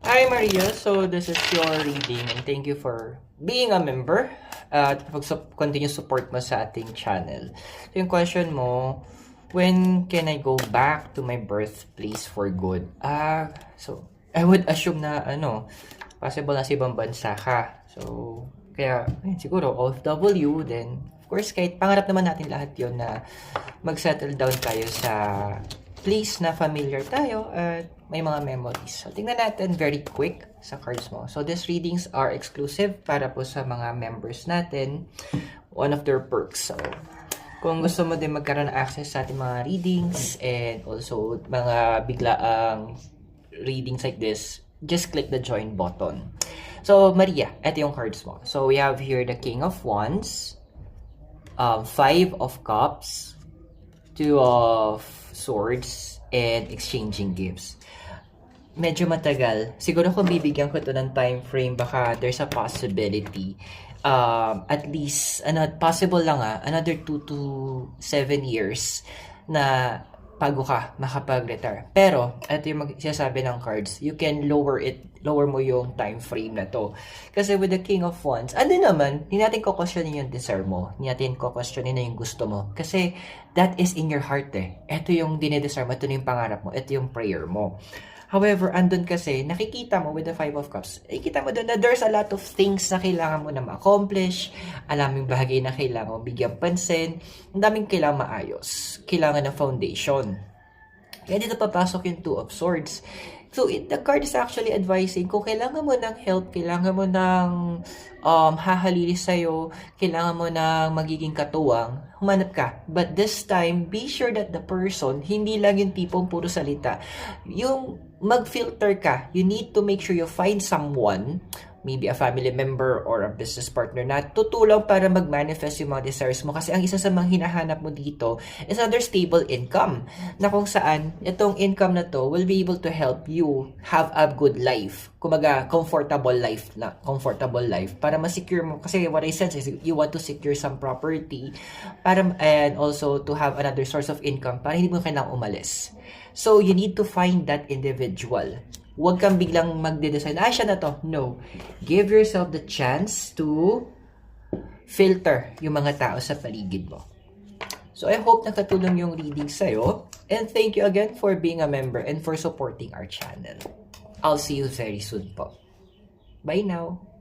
Hi Maria, so this is your reading and thank you for being a member at continue support mo sa ating channel. So yung question mo, when can I go back to my birthplace for good? So I would assume na possible na sa ibang bansa ka. So kaya siguro OFW, then of course kahit pangarap naman natin lahat yon na mag-settle down tayo sa place na familiar tayo at may mga memories. So, tingnan natin very quick sa cards mo. So, these readings are exclusive para po sa mga members natin. One of their perks. So, kung gusto mo din magkaroon ng access sa ating mga readings and also mga biglaang readings like this, just click the join button. So, Maria, ito yung cards mo. So, we have here the King of Wands, Five of Cups, Two of Swords, and exchanging gifts. Medyo matagal. Siguro kung bibigyan ko to ng time frame, baka there's a possibility. At least, possible lang another 2 to 7 years na bago ka makapag-retire. Pero, ito yung sinasabi ng cards, you can lower mo yung time frame na to. Kasi with the King of Wands, naman, hindi natin ko-questionin yung desire mo. Hindi natin ko-questionin na yung gusto mo. Kasi, that is in your heart Ito yung dinedesire mo, ito yung pangarap mo, ito yung prayer mo. However, andun kasi, nakikita mo with the Five of Cups, nakikita mo doon na there's a lot of things na kailangan mo na ma-accomplish, alaming bahagi na kailangan mo bigyan pansin, ang daming kailangan maayos, kailangan ng foundation. Kaya dito papasok yung Two of Swords. So, the card is actually advising kung kailangan mo ng help, kailangan mo ng hahalili sa'yo, kailangan mo ng magiging katuwang, humanap ka. But this time, be sure that the person, hindi lang yung tipong puro salita. Yung mag-filter ka, you need to make sure you find someone, maybe a family member or a business partner na tutulong para mag-manifest yung mga desires mo. Kasi ang isa sa mga hinahanap mo dito is another stable income. Na kung saan, itong income na to will be able to help you have a good life. Kumaga, comfortable life. Para ma-secure mo. Kasi what I sense is you want to secure some property and also to have another source of income para hindi mo kailangang umalis. So, you need to find that individual. Huwag kang biglang magde-decide, siya na to. No. Give yourself the chance to filter yung mga tao sa paligid mo. So, I hope nakatulong yung reading sa'yo. And thank you again for being a member and for supporting our channel. I'll see you very soon po. Bye now!